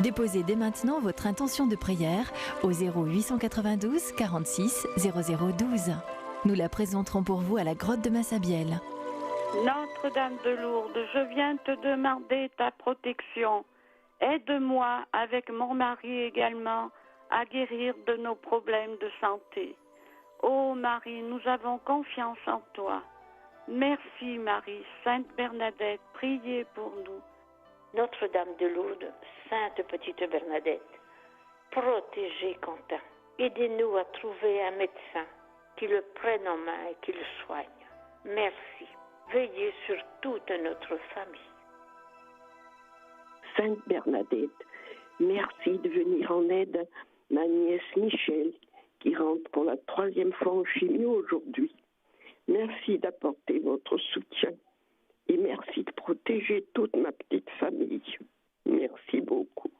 Déposez dès maintenant votre intention de prière au 0892 46 0012. Nous la présenterons pour vous à la grotte de Massabielle. Notre-Dame de Lourdes, je viens te demander ta protection. Aide-moi, avec mon mari également, à guérir de nos problèmes de santé. Ô Marie, nous avons confiance en toi. Merci Marie, Sainte Bernadette, priez pour nous. Notre-Dame de Lourdes, Sainte Petite Bernadette, protégez Quentin. Aidez-nous à trouver un médecin qui le prenne en main et qui le soigne. Merci. Veillez sur toute notre famille. Sainte Bernadette, merci de venir en aide à ma nièce Michel, qui rentre pour la 3e fois en chimio aujourd'hui. Merci d'apporter votre soutien et merci de protéger toute ma petite famille. Merci beaucoup.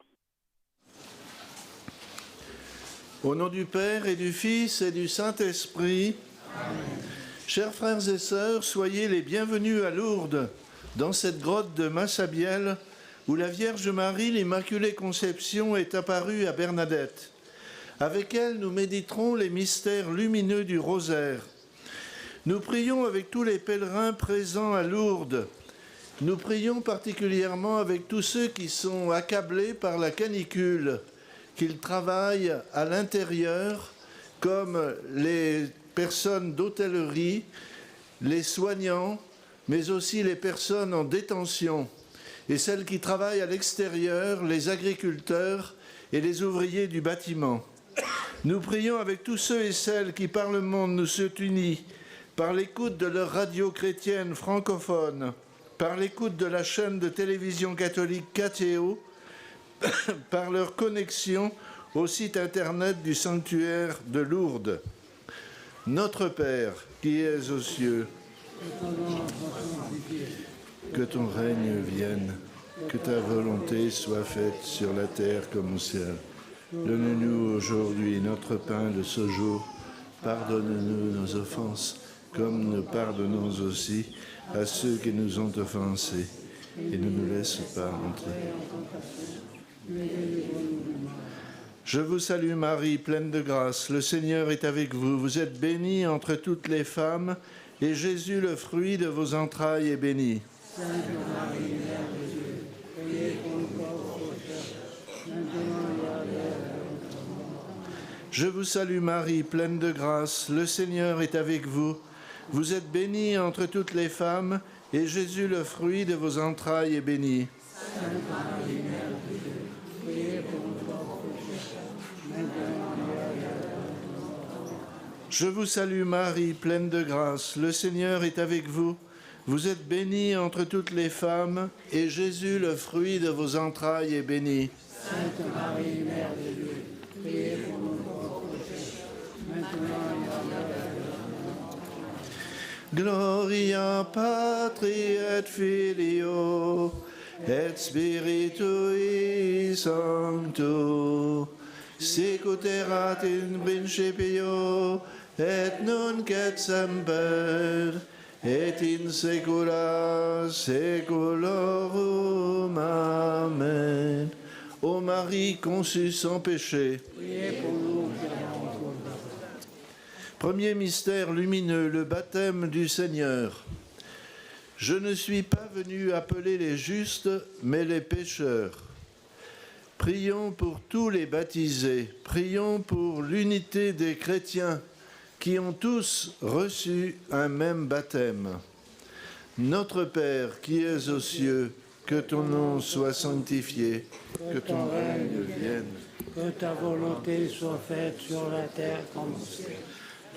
Au nom du Père et du Fils et du Saint-Esprit, amen. Chers frères et sœurs, soyez les bienvenus à Lourdes, dans cette grotte de Massabielle, où la Vierge Marie, l'Immaculée Conception, est apparue à Bernadette. Avec elle, nous méditerons les mystères lumineux du rosaire. Nous prions avec tous les pèlerins présents à Lourdes. Nous prions particulièrement avec tous ceux qui sont accablés par la canicule, qu'ils travaillent à l'intérieur, comme les personnes d'hôtellerie, les soignants, mais aussi les personnes en détention, et celles qui travaillent à l'extérieur, les agriculteurs et les ouvriers du bâtiment. Nous prions avec tous ceux et celles qui par le monde nous sont unis, par l'écoute de leur radio chrétienne francophone, par l'écoute de la chaîne de télévision catholique Catéo, par leur connexion au site internet du sanctuaire de Lourdes. Notre Père, qui es aux cieux, que ton règne vienne, que ta volonté soit faite sur la terre comme au ciel. Donne-nous aujourd'hui notre pain de ce jour. Pardonne-nous nos offenses, comme nous pardonnons aussi à ceux qui nous ont offensés. Et ne nous laisse pas entrer. Je vous salue Marie, pleine de grâce. Le Seigneur est avec vous. Vous êtes bénie entre toutes les femmes, et Jésus, le fruit de vos entrailles, est béni. Sainte Marie, Mère de Dieu, priez pour nous pauvres pécheurs, maintenant et à l'heure de notre mort. Je vous salue Marie, pleine de grâce. Le Seigneur est avec vous. Vous êtes bénie entre toutes les femmes, et Jésus, le fruit de vos entrailles, est béni. Sainte Marie, Mère de Dieu, priez pour nous pauvres pécheurs, maintenant et à l'heure de notre mort. Je vous salue Marie, pleine de grâce. Le Seigneur est avec vous. Vous êtes bénie entre toutes les femmes, et Jésus, le fruit de vos entrailles, est béni. Sainte Marie, Mère de Dieu, priez pour nous pauvres pécheurs, maintenant et à l'heure de notre mort. Gloria Patri et Filio et Spiritui Sancto, sic erat in principio et nunc et semper et in saecula saeculorum. Amen. Ô Marie conçue sans péché, priez pour nous. Premier mystère lumineux, le baptême du Seigneur. Je ne suis pas venu appeler les justes, mais les pécheurs. Prions pour tous les baptisés, prions pour l'unité des chrétiens qui ont tous reçu un même baptême. Notre Père qui es aux cieux, que ton nom soit sanctifié, que ton règne vienne, que ta volonté soit faite sur la terre comme au ciel.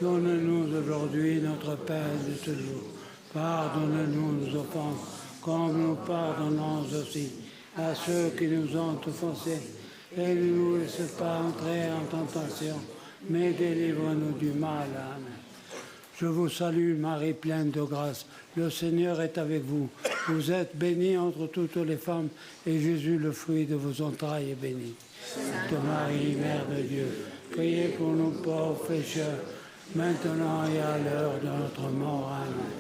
Donne-nous aujourd'hui notre pain de toujours. Pardonne-nous nos offenses, comme nous pardonnons aussi à ceux qui nous ont offensés. Et ne nous laisse pas entrer en tentation, mais délivre-nous du mal. Amen. Je vous salue, Marie pleine de grâce. Le Seigneur est avec vous. Vous êtes bénie entre toutes les femmes, et Jésus, le fruit de vos entrailles, est béni. Sainte Marie, Mère de Dieu, priez pour nous pauvres pécheurs, maintenant et à l'heure de notre mort. Amen.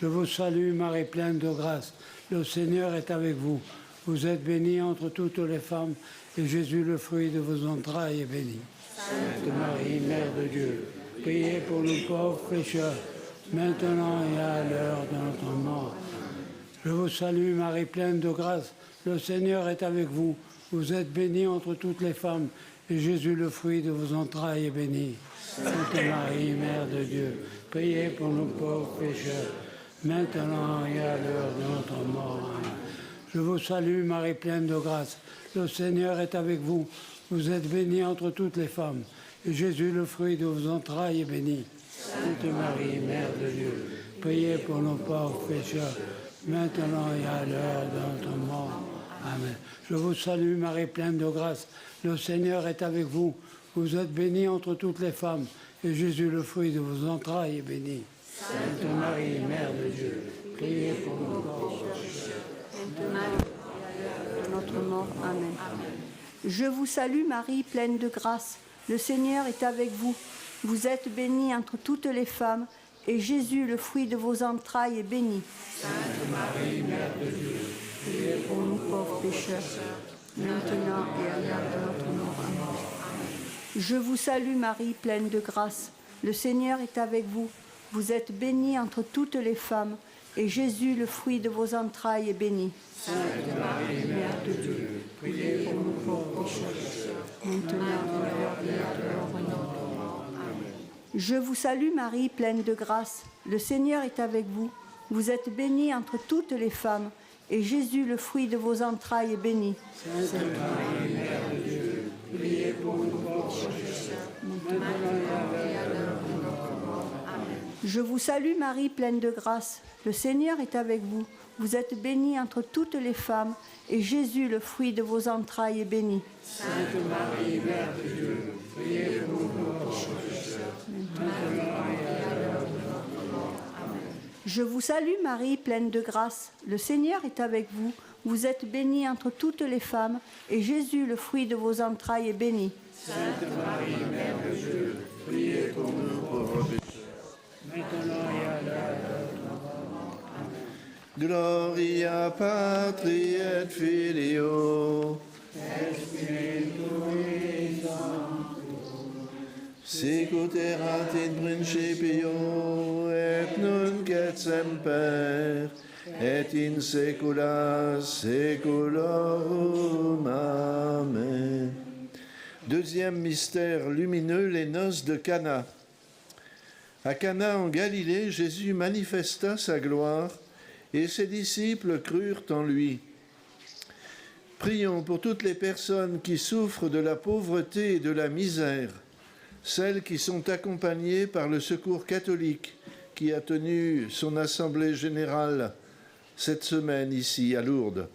Je vous salue, Marie pleine de grâce. Le Seigneur est avec vous. Vous êtes bénie entre toutes les femmes, et Jésus, le fruit de vos entrailles, est béni. Sainte Marie, Mère de Dieu, priez pour nous pauvres pécheurs, maintenant et à l'heure de notre mort. Je vous salue, Marie, pleine de grâce. Le Seigneur est avec vous. Vous êtes bénie entre toutes les femmes, et Jésus, le fruit de vos entrailles, est béni. Sainte Marie, Mère de Dieu, priez pour nous pauvres pécheurs, maintenant et à l'heure de notre mort. Amen. Je vous salue, Marie, pleine de grâce. Le Seigneur est avec vous. Vous êtes bénie entre toutes les femmes, et Jésus, le fruit de vos entrailles, est béni. Sainte Marie, Mère de Dieu, priez pour nos pauvres pécheurs, maintenant et à l'heure de notre mort. Amen. Je vous salue, Marie, pleine de grâce. Le Seigneur est avec vous. Vous êtes bénie entre toutes les femmes, et Jésus, le fruit de vos entrailles, est béni. Sainte Marie, Mère de Dieu, priez pour nos pauvres pécheurs, maintenant et à l'heure de notre mort. Amen. Je vous salue, Marie, pleine de grâce. Le Seigneur est avec vous. Vous êtes bénie entre toutes les femmes, et Jésus, le fruit de vos entrailles, est béni. Sainte Marie, Mère de Dieu, priez pour nous pauvres pécheurs, maintenant et à l'heure de notre mort. Amen. Je vous salue, Marie, pleine de grâce. Le Seigneur est avec vous. Vous êtes bénie entre toutes les femmes, et Jésus, le fruit de vos entrailles, est béni. Sainte Marie, Mère de Dieu, priez pour nous pauvres pécheurs, maintenant et à l'heure de notre mort. Amen. Je vous salue, Marie, pleine de grâce. Le Seigneur est avec vous. Vous êtes bénie entre toutes les femmes, et Jésus, le fruit de vos entrailles, est béni. Sainte Marie, Mère de Dieu, priez pour nous pauvres pécheurs, maintenant et à l'heure de notre mort. Amen. Je vous salue, Marie, pleine de grâce. Le Seigneur est avec vous. Vous êtes bénie entre toutes les femmes, et Jésus, le fruit de vos entrailles, est béni. Sainte Marie, Mère de Dieu, priez pour nous pauvres pécheurs, maintenant et à l'heure de notre mort. Amen. Je vous salue, Marie, pleine de grâce. Le Seigneur est avec vous. Vous êtes bénie entre toutes les femmes, et Jésus, le fruit de vos entrailles, est béni. Sainte Marie, Mère de Dieu, priez pour nous pauvres pécheurs, maintenant et à l'heure de notre mort. Amen. Gloria Patri et Filio, sicut erat in principio, et nunc et semper, et in saecula saeculorum. Amen. Deuxième mystère lumineux, les noces de Cana. À Cana en Galilée, Jésus manifesta sa gloire et ses disciples crurent en lui. Prions pour toutes les personnes qui souffrent de la pauvreté et de la misère, celles qui sont accompagnées par le Secours catholique qui a tenu son assemblée générale cette semaine ici à Lourdes.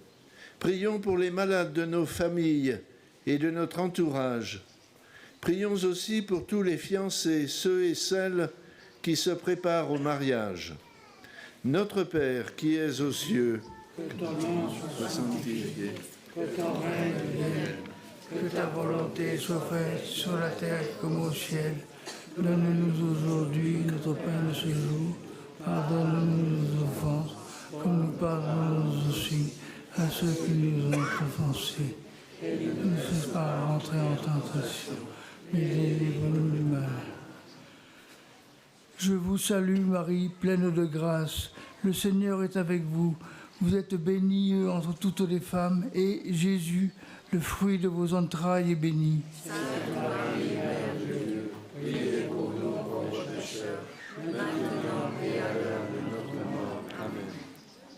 Prions pour les malades de nos familles et de notre entourage. Prions aussi pour tous les fiancés, ceux et celles qui se préparent au mariage. Notre Père qui es aux cieux, que ton nom soit sanctifié, que ton règne vienne, que ta volonté soit faite sur la terre comme au ciel. Donne-nous aujourd'hui notre pain de ce jour. Pardonne-nous nos offenses, comme nous pardonnons aussi à ceux qui nous ont offensés. Ne nous fais pas rentrer en tentation, mais délivre-nous du mal. Je vous salue Marie, pleine de grâce. Le Seigneur est avec vous. Vous êtes bénie entre toutes les femmes, et Jésus, le fruit de vos entrailles, est béni. Sainte Marie, Mère de Dieu, priez pour nous pauvres pécheurs, maintenant et à l'heure de notre mort. Amen.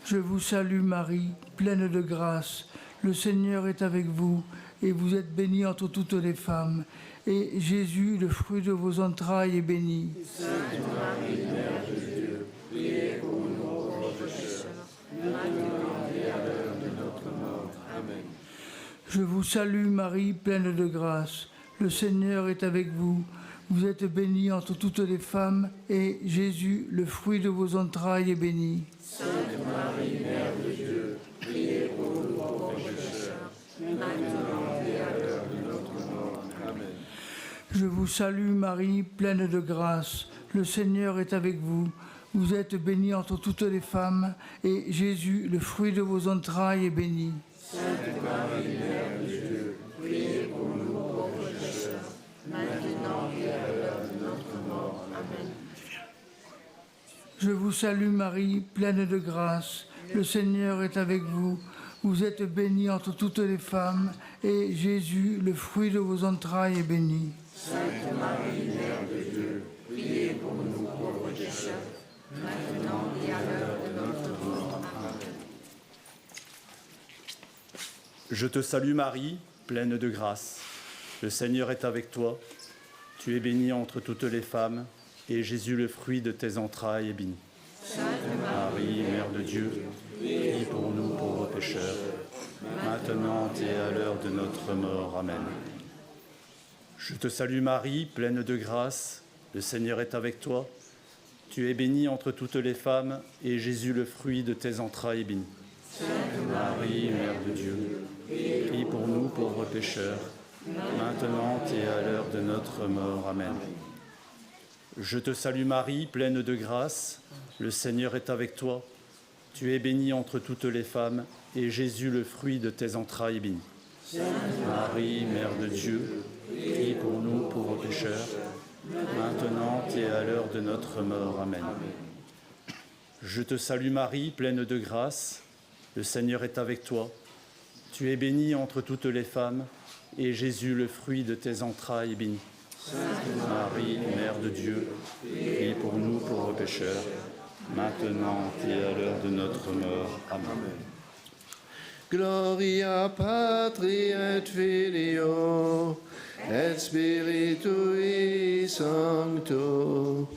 Je vous salue Marie, pleine de grâce. Le Seigneur est avec vous, et vous êtes bénie entre toutes les femmes, et Jésus, le fruit de vos entrailles, est béni. Sainte Marie, Mère de Dieu, priez pour nous pauvres pécheurs, maintenant et à l'heure de notre mort. Amen. Je vous salue Marie, pleine de grâce. Le Seigneur est avec vous. Vous êtes bénie entre toutes les femmes, et Jésus, le fruit de vos entrailles, est béni. Sainte Marie, Mère de Dieu, priez pour nous pauvres pécheurs, maintenant et à l'heure de notre mort. Amen. Je vous salue Marie, pleine de grâce. Le Seigneur est avec vous. Vous êtes bénie entre toutes les femmes, et Jésus, le fruit de vos entrailles, est béni. Sainte Marie, Mère de Dieu, priez pour nous pauvres pécheurs, maintenant et à l'heure de notre mort. Amen. Je vous salue Marie, pleine de grâce. Le Seigneur est avec vous. Vous êtes bénie entre toutes les femmes, et Jésus, le fruit de vos entrailles, est béni. Sainte Marie, Mère de Dieu, priez pour nous pauvres pécheurs, maintenant et à l'heure de notre mort. Amen. Je te salue Marie, pleine de grâce. Le Seigneur est avec toi. Tu es bénie entre toutes les femmes, et Jésus, le fruit de tes entrailles, est béni. Sainte Marie, Mère de Dieu, prie pour nous pauvres pécheurs, maintenant et à l'heure de notre mort. Amen. Je te salue Marie, pleine de grâce. Le Seigneur est avec toi. Tu es bénie entre toutes les femmes, et Jésus, le fruit de tes entrailles, est béni. Sainte Marie, Mère de Dieu, prie pour nous pauvres pécheurs, maintenant et à l'heure de notre mort. Amen. Je te salue Marie, pleine de grâce. Le Seigneur est avec toi. Tu es bénie entre toutes les femmes, et Jésus, le fruit de tes entrailles, est béni. Sainte Marie, Mère de Dieu, prie pour nous pauvres pécheurs, maintenant et à l'heure de notre mort. Amen. Je te salue Marie, pleine de grâce. Le Seigneur est avec toi. Tu es bénie entre toutes les femmes, et Jésus, le fruit de tes entrailles, est béni. Sainte Marie, Mère de Dieu, prie pour nous pauvres pécheurs, maintenant et à l'heure de notre mort. Amen. Gloria Patri et Filio et Spiritui Sancto,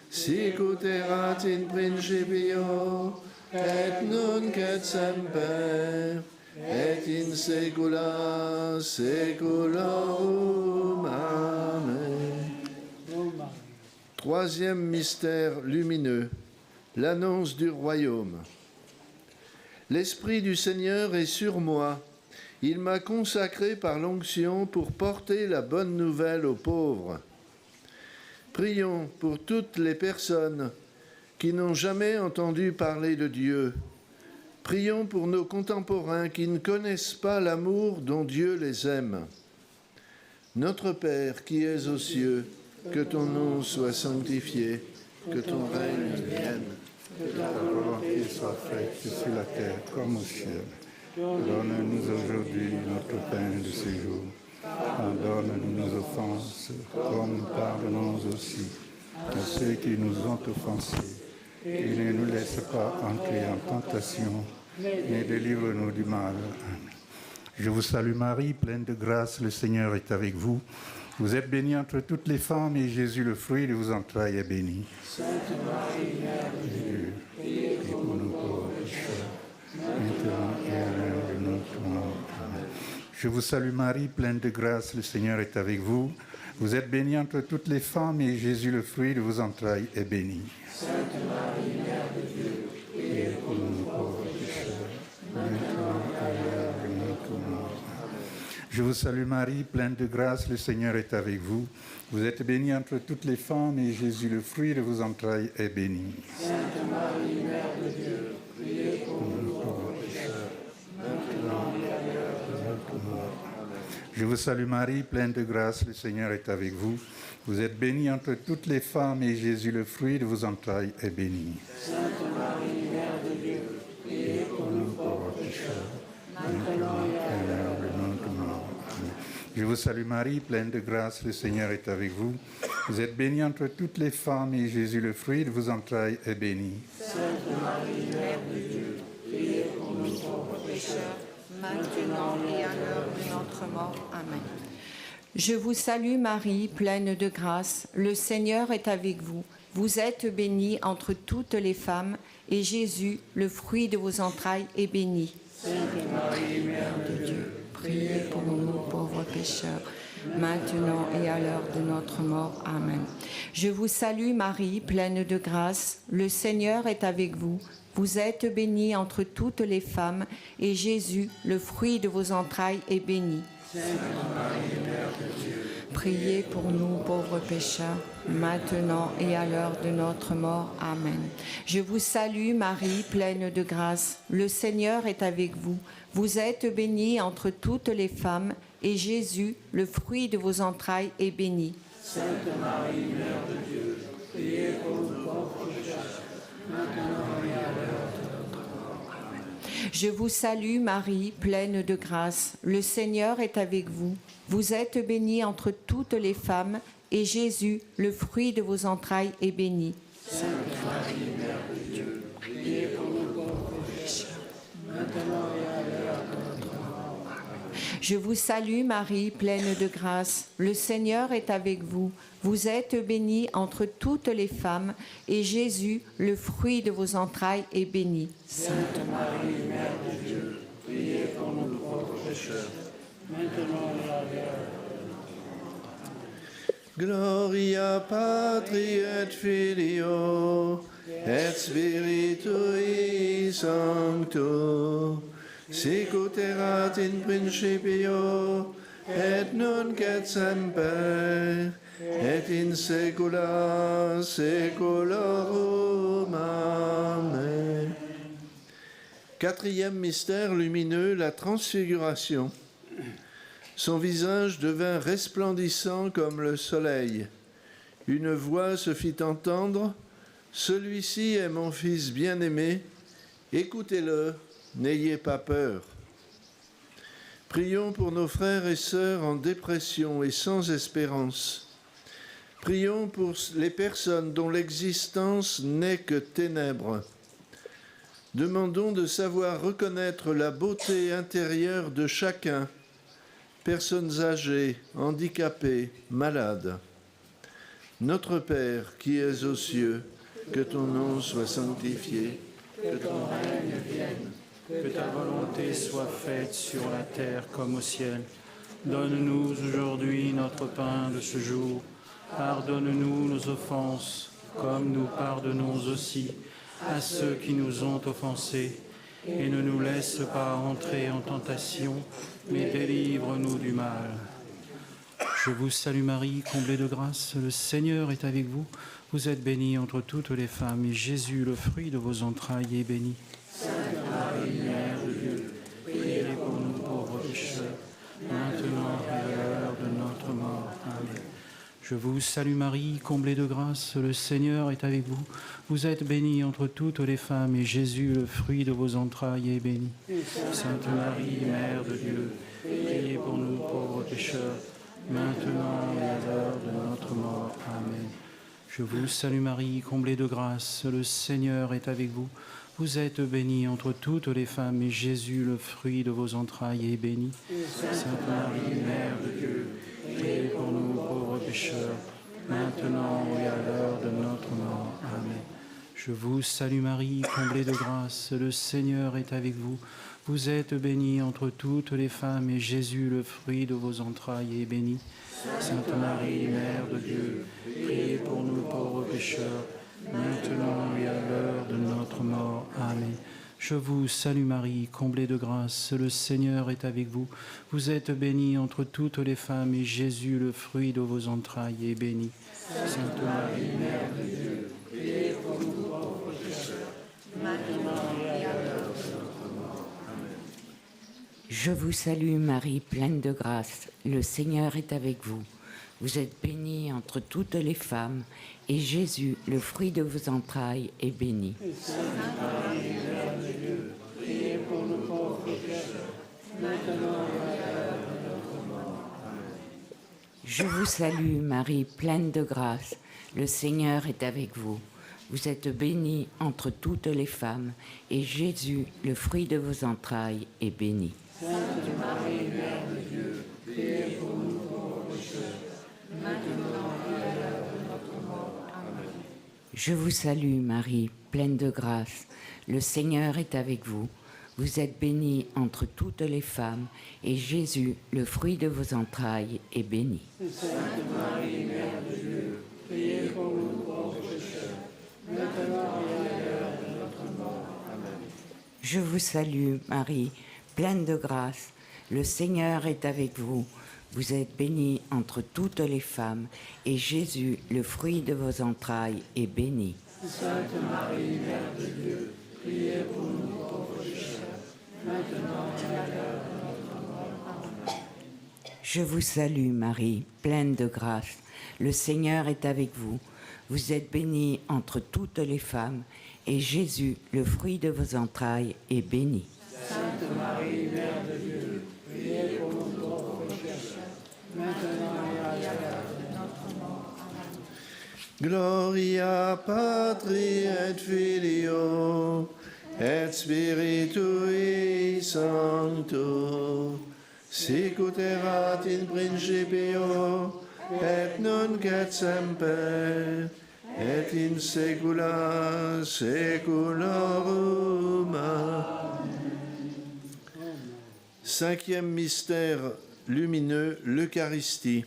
sic ut erat in principio et nunc et semper et in saecula saeculorum. Amen. Troisième mystère lumineux, l'annonce du royaume. L'Esprit du Seigneur est sur moi. Il m'a consacré par l'onction pour porter la bonne nouvelle aux pauvres. Prions pour toutes les personnes qui n'ont jamais entendu parler de Dieu. Prions pour nos contemporains qui ne connaissent pas l'amour dont Dieu les aime. Notre Père qui es aux cieux, que ton nom soit sanctifié, que ton règne vienne. Que ta volonté soit faite sur la terre comme au ciel. Donne-nous aujourd'hui notre pain de ce jour. Pardonne-nous nos offenses, comme nous pardonnons aussi à ceux qui nous ont offensés. Et ne nous laisse pas entrer en tentation, mais délivre-nous du mal. Amen. Je vous salue Marie, pleine de grâce, le Seigneur est avec vous. Vous êtes bénie entre toutes les femmes, et Jésus, le fruit de vos entrailles, est béni. Sainte Marie, Mère de Dieu, priez pour nous pauvres pécheurs, maintenant et à l'heure de notre mort. Amen. Je vous salue Marie, pleine de grâce, le Seigneur est avec vous. Vous êtes bénie entre toutes les femmes, et Jésus, le fruit de vos entrailles, est béni. Sainte Marie, Mère de Dieu, priez pour nous pauvres pécheurs, maintenant et à l'heure de notre mort. Je vous salue Marie, pleine de grâce, le Seigneur est avec vous. Vous êtes bénie entre toutes les femmes, et Jésus, le fruit de vos entrailles, est béni. Sainte Marie, Mère de Dieu, priez pour nous pauvres pécheurs, maintenant et à l'heure de notre mort. Je vous salue Marie, pleine de grâce, le Seigneur est avec vous. Vous êtes bénie entre toutes les femmes, et Jésus, le fruit de vos entrailles, est béni. Sainte Marie, Mère de Dieu, priez pour nous pauvres pécheurs, maintenant et à l'heure de notre mort. Je vous salue Marie, pleine de grâce, le Seigneur est avec vous. Vous êtes bénie entre toutes les femmes, et Jésus, le fruit de vos entrailles, est béni. Sainte Marie, Mère de Dieu, priez pour nous pauvres pécheurs, maintenant et à l'heure de notre mort. Amen. Je vous salue Marie, pleine de grâce, le Seigneur est avec vous. Vous êtes bénie entre toutes les femmes, et Jésus, le fruit de vos entrailles, est béni. Sainte Marie, Mère de Dieu, priez pour nous pauvres pécheurs, maintenant et à l'heure de notre mort. Amen. Je vous salue Marie, pleine de grâce, le Seigneur est avec vous. Vous êtes bénie entre toutes les femmes, et Jésus, le fruit de vos entrailles, est béni. Sainte Marie, Mère de Dieu, priez pour nous pauvres pécheurs, maintenant et à l'heure de notre mort. Amen. Je vous salue Marie, pleine de grâce. Le Seigneur est avec vous. Vous êtes bénie entre toutes les femmes, et Jésus, le fruit de vos entrailles, est béni. Sainte Marie, Mère de Dieu, priez pour nous pauvres pécheurs, maintenant et à l'heure de notre mort. Amen. Je vous salue Marie, pleine de grâce. Le Seigneur est avec vous. Vous êtes bénie entre toutes les femmes, et Jésus, le fruit de vos entrailles, est béni. Sainte Marie, Mère de Dieu, priez pour nous pauvres pécheurs, maintenant et à l'heure de notre mort. Amen. Je vous salue Marie, pleine de grâce. Le Seigneur est avec vous. Vous êtes bénie entre toutes les femmes, et Jésus, le fruit de vos entrailles, est béni. Sainte Marie, Mère de Dieu, priez pour nous pauvres pécheurs, maintenant et à l'heure de notre mort. Gloria Patri et Filio et Spiritui Sancto, sicut erat in principio et nunc et semper et in saecula saeculorum. Amen. Quatrième mystère lumineux, la transfiguration. Son visage devint resplendissant comme le soleil. Une voix se fit entendre, « Celui-ci est mon Fils bien-aimé, écoutez-le, n'ayez pas peur. » Prions pour nos frères et sœurs en dépression et sans espérance. Prions pour les personnes dont l'existence n'est que ténèbres. Demandons de savoir reconnaître la beauté intérieure de chacun, personnes âgées, handicapées, malades. Notre Père qui es aux cieux, que ton nom soit sanctifié, que ton règne vienne, que ta volonté soit faite sur la terre comme au ciel. Donne-nous aujourd'hui notre pain de ce jour. Pardonne-nous nos offenses, comme nous pardonnons aussi à ceux qui nous ont offensés. Et ne nous laisse pas entrer en tentation, mais délivre-nous du mal. Je vous salue Marie, comblée de grâce, le Seigneur est avec vous. Vous êtes bénie entre toutes les femmes, et Jésus, le fruit de vos entrailles, est béni. Sainte Marie, Mère de Dieu, priez pour nous pauvres pécheurs, maintenant et à l'heure de notre mort. Amen. Je vous salue Marie, comblée de grâce, le Seigneur est avec vous. Vous êtes bénie entre toutes les femmes, et Jésus, le fruit de vos entrailles, est béni. Sainte Marie, Mère de Dieu, priez pour nous pauvres pécheurs, maintenant et à l'heure de notre mort. Amen. Je vous salue Marie, comblée de grâce, le Seigneur est avec vous. Vous êtes bénie entre toutes les femmes, et Jésus, le fruit de vos entrailles, est béni. Sainte Marie, Mère de Dieu, priez pour nous pauvres pécheurs, maintenant et à l'heure de notre mort. Amen. Je vous salue Marie, comblée de grâce, le Seigneur est avec vous. Vous êtes bénie entre toutes les femmes, et Jésus, le fruit de vos entrailles, est béni. Sainte Marie, Mère de Dieu, priez pour nous pauvres pécheurs, maintenant et à l'heure de notre mort. Amen. Je vous salue Marie, comblée de grâce, le Seigneur est avec vous. Vous êtes bénie entre toutes les femmes, et Jésus, le fruit de vos entrailles, est béni. Sainte Marie, Mère de Dieu, priez pour nous pauvres pécheurs, maintenant et à l'heure de notre mort. Amen. Je vous salue Marie, pleine de grâce, le Seigneur est avec vous. Vous êtes bénie entre toutes les femmes, et Jésus, le fruit de vos entrailles, est béni. Sainte Marie, Mère de Dieu, priez pour nous pauvres pécheurs, maintenant et à l'heure de notre mort. Amen. Je vous salue Marie, pleine de grâce, le Seigneur est avec vous. Vous êtes bénie entre toutes les femmes, et Jésus, le fruit de vos entrailles, est béni. Sainte Marie, Mère de Dieu, priez pour nous pauvres pécheurs, maintenant et à l'heure de notre mort. Amen. Je vous salue Marie, pleine de grâce, le Seigneur est avec vous. Vous êtes bénie entre toutes les femmes, et Jésus, le fruit de vos entrailles, est béni. Sainte Marie, Mère de Dieu, priez pour nous pauvres pécheurs, maintenant et à l'heure de notre mort. Amen. Je vous salue Marie, pleine de grâce, le Seigneur est avec vous. Vous êtes bénie entre toutes les femmes, et Jésus, le fruit de vos entrailles, est béni. Sainte Marie, Mère de Dieu, priez pour nous pauvres pécheurs, maintenant et à l'heure de notre mort. Amen. Je vous salue Marie, pleine de grâce. Le Seigneur est avec vous. Vous êtes bénie entre toutes les femmes, et Jésus, le fruit de vos entrailles, est béni. Sainte Marie, Mère de Dieu, priez pour nous pauvres pécheurs, maintenant et à l'heure de notre mort. Amen. Gloria Patri et Filio et Spiritui Sancto, sicut erat in principio et nunc et semper et in saecula saeculorum. Cinquième mystère lumineux, l'Eucharistie.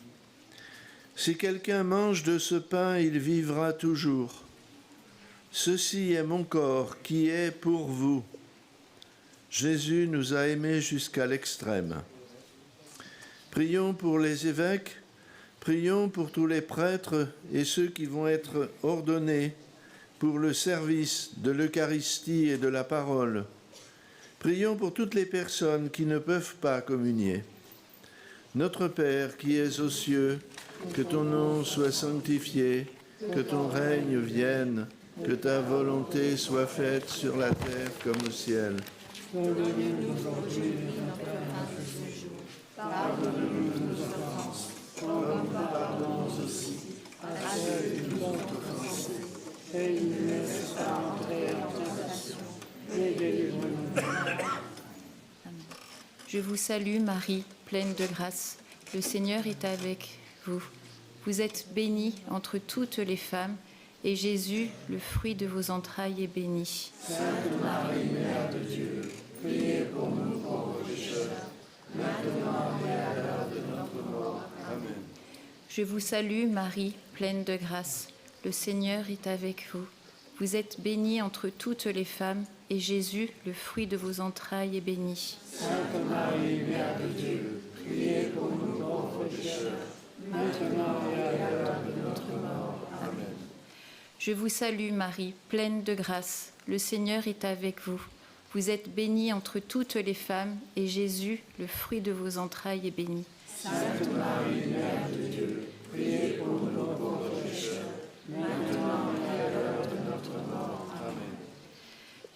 Si quelqu'un mange de ce pain, il vivra toujours. Ceci est mon corps qui est pour vous. Jésus nous a aimés jusqu'à l'extrême. Prions pour les évêques, prions pour tous les prêtres et ceux qui vont être ordonnés pour le service de l'Eucharistie et de la parole. Prions pour toutes les personnes qui ne peuvent pas communier. Notre Père qui es aux cieux, que ton nom soit sanctifié, que ton règne vienne, que ta volonté soit faite sur la terre comme au ciel. Donne-nous aujourd'hui notre pain de ce jour. Pardonne-nous nos offenses, comme nous pardonnons aussi à ceux qui nous ont offensés. Et ne nous laisse pas entrer en tentation, mais délivre-nous du mal. Je vous salue Marie, pleine de grâce. Le Seigneur est avec vous. Vous êtes bénie entre toutes les femmes, et Jésus, le fruit de vos entrailles, est béni. Sainte Marie, Mère de Dieu, priez pour nous pauvres pécheurs, maintenant et à l'heure de notre mort. Amen. Je vous salue Marie, pleine de grâce. Le Seigneur est avec vous. Vous êtes bénie entre toutes les femmes, et Jésus, le fruit de vos entrailles, est béni. Sainte Marie, Mère de Dieu, priez pour nous pauvres pécheurs, maintenant et à l'heure de notre mort. Amen. Je vous salue Marie, pleine de grâce. Le Seigneur est avec vous. Vous êtes bénie entre toutes les femmes, et Jésus, le fruit de vos entrailles, est béni. Sainte Marie, Mère de Dieu, priez pour nous pauvres pécheurs, maintenant et à l'heure de notre mort. Amen.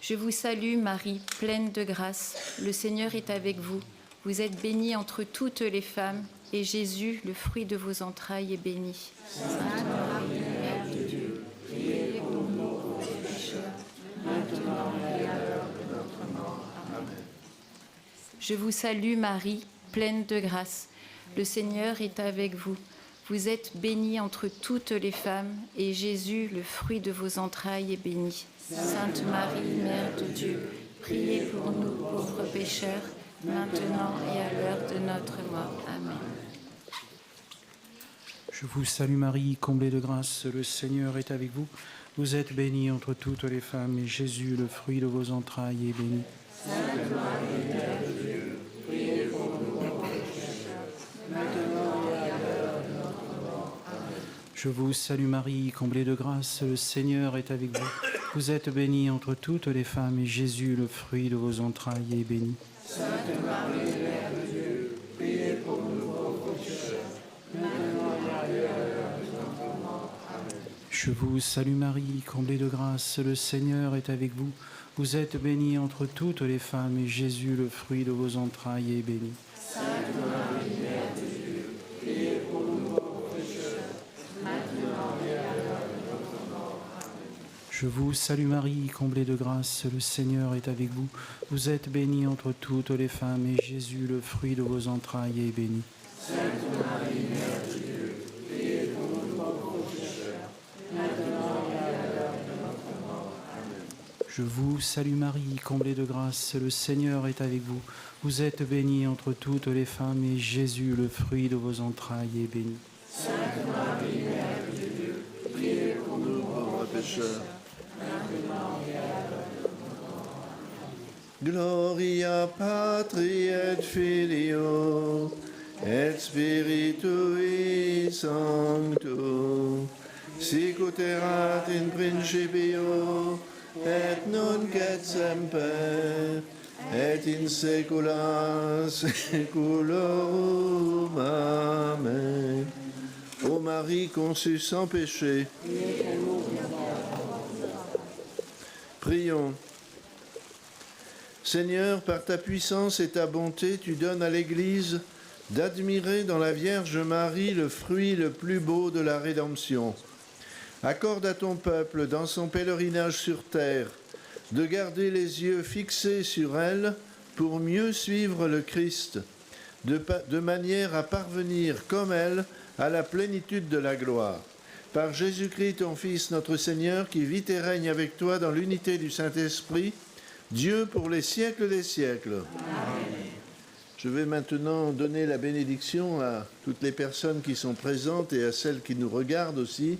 Je vous salue Marie, pleine de grâce. Le Seigneur est avec vous. Vous êtes bénie entre toutes les femmes, et Jésus, le fruit de vos entrailles, est béni. Sainte Marie, Mère de Dieu, priez pour nous pauvres pécheurs, maintenant et à l'heure de notre mort. Amen. Je vous salue Marie, pleine de grâce. Le Seigneur est avec vous. Vous êtes bénie entre toutes les femmes, et Jésus, le fruit de vos entrailles, est béni. Sainte Marie, Mère de Dieu, priez pour nous pauvres pécheurs, maintenant et à l'heure de notre mort. Amen. Je vous salue Marie, comblée de grâce, le Seigneur est avec vous. Vous êtes bénie entre toutes les femmes, et Jésus, le fruit de vos entrailles, est béni. Sainte Marie, Mère de Dieu, priez pour nous pauvres pécheurs, maintenant et à l'heure de notre mort. Amen. Je vous salue Marie, comblée de grâce, le Seigneur est avec vous. Vous êtes bénie entre toutes les femmes, et Jésus, le fruit de vos entrailles, est béni. Sainte Marie, Mère de Dieu, priez pour nous pauvres pécheurs, maintenant et à l'heure de notre mort. Amen. Je vous salue Marie, comblée de grâce, le Seigneur est avec vous. Vous êtes bénie entre toutes les femmes, et Jésus, le fruit de vos entrailles, est béni. Sainte Marie, Mère de Dieu, priez pour nous pauvres pécheurs, maintenant et à l'heure de notre mort. Amen. Je vous salue Marie, comblée de grâce, le Seigneur est avec vous. Vous êtes bénie entre toutes les femmes, et Jésus, le fruit de vos entrailles, est béni. Sainte Marie, Mère de Dieu, priez pour nous pauvres pécheurs, maintenant et à l'heure de notre mort. Amen. Je vous salue Marie, comblée de grâce, le Seigneur est avec vous. Vous êtes bénie entre toutes les femmes, et Jésus, le fruit de vos entrailles, est béni. Sainte Marie, Mère de Dieu, priez pour nous pauvres pécheurs, maintenant et à l'heure de notre mort. Amen. Gloria Patri et Filio et Spiritui Sancto, sic ut erat in principio, et nunc et semper, et in saecula saeculorum. Amen. Ô Marie conçue sans péché, prions. Seigneur, par ta puissance et ta bonté, tu donnes à l'Église d'admirer dans la Vierge Marie le fruit le plus beau de la rédemption. Accorde à ton peuple, dans son pèlerinage sur terre, de garder les yeux fixés sur elle pour mieux suivre le Christ, de manière à parvenir, comme elle, à la plénitude de la gloire. Par Jésus-Christ, ton Fils, notre Seigneur, qui vit et règne avec toi dans l'unité du Saint-Esprit, Dieu pour les siècles des siècles. Amen. Je vais maintenant donner la bénédiction à toutes les personnes qui sont présentes et à celles qui nous regardent aussi.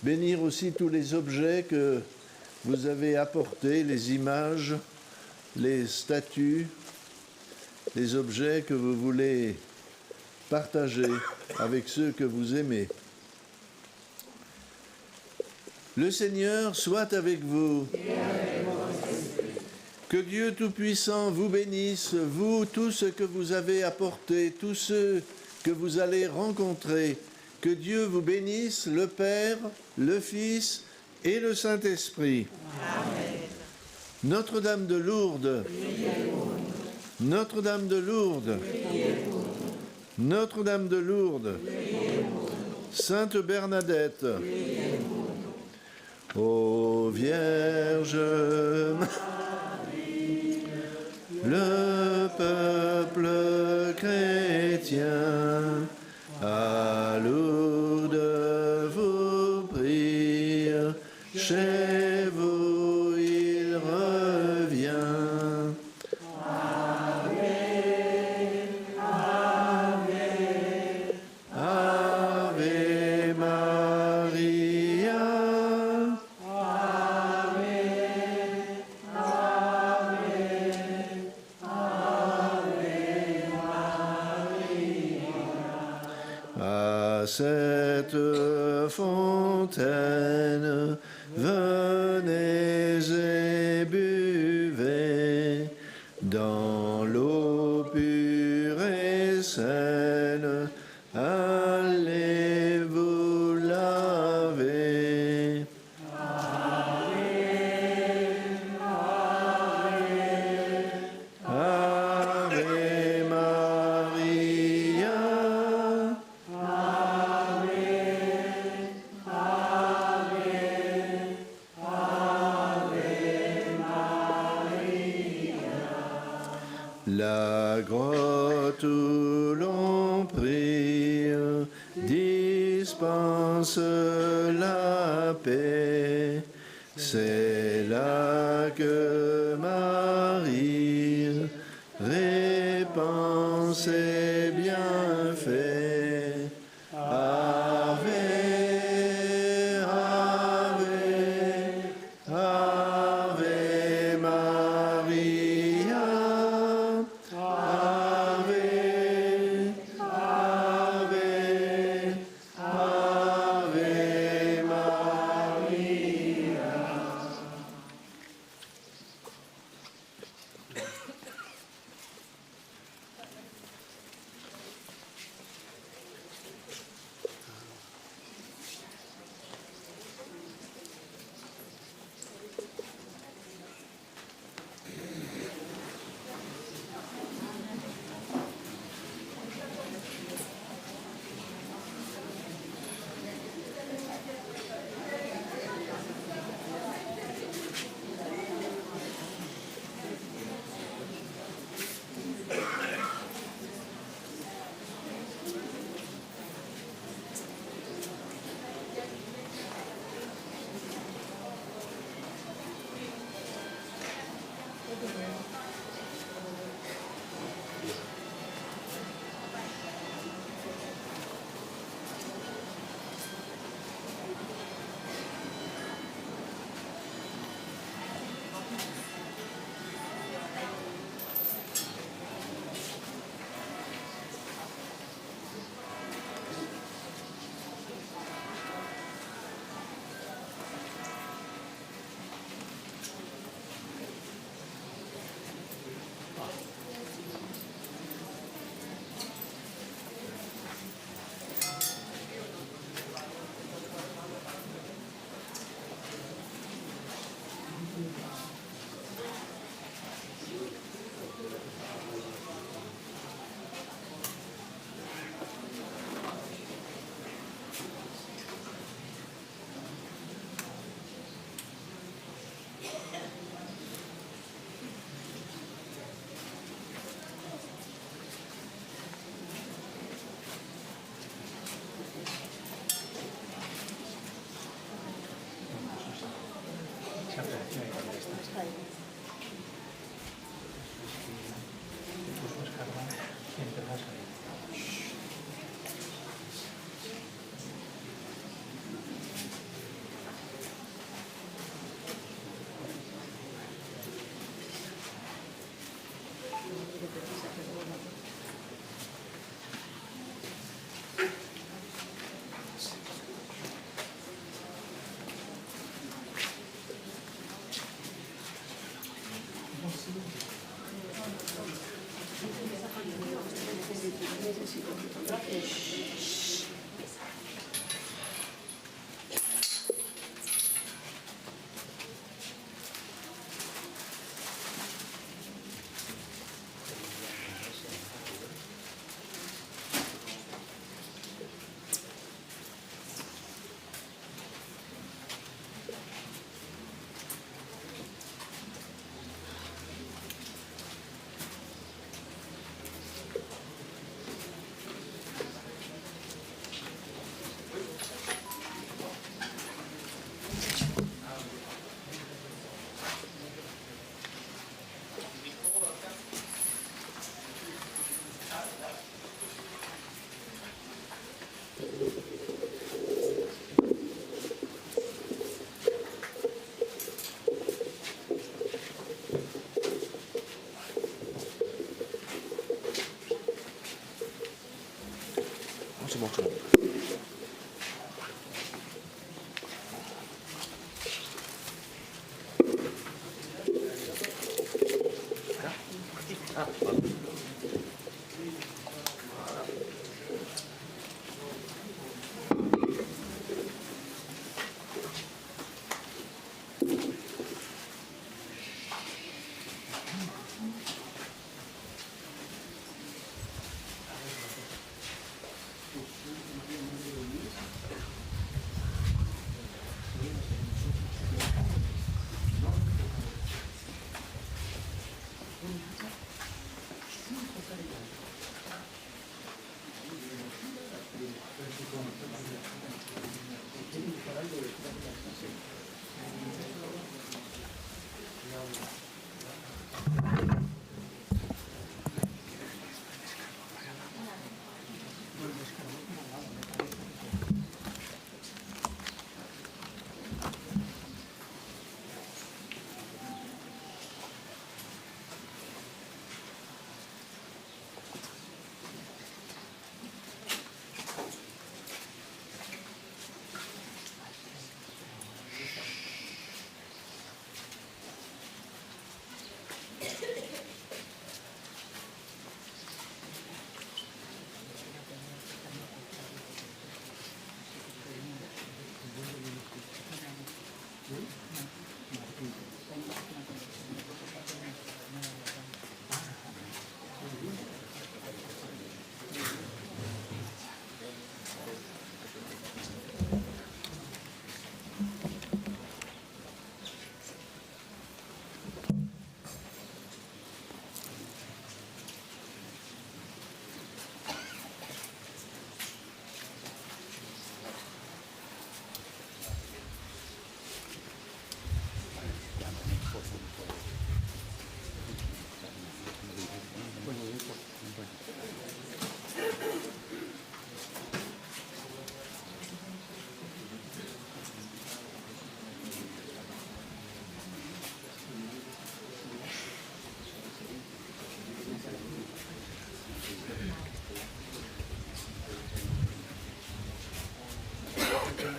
Bénir aussi tous les objets que vous avez apportés, les images, les statues, les objets que vous voulez partager avec ceux que vous aimez. Le Seigneur soit avec vous. Que Dieu Tout-Puissant vous bénisse, vous, tous ceux que vous avez apportés, tous ceux que vous allez rencontrer. Que Dieu vous bénisse, le Père, le Fils et le Saint-Esprit. Amen. Notre-Dame de Lourdes, Notre-Dame de Lourdes, Notre-Dame de Lourdes, Sainte Bernadette, ô Vierge Marie, le peuple chrétien à Lourdes vous prie, chez vous il revient. Ave, Ave, Ave Maria, Ave, à cette fontaine, venez et buvez dans l'eau pure et saine, allez vous laver. Ave Maria, la grotte où l'on prie dispense la paix. C'est là que Marie répand ses bienfaits. Ave, Ave, Ave Maria, Ave, Ave, Ave Maria. Grazie.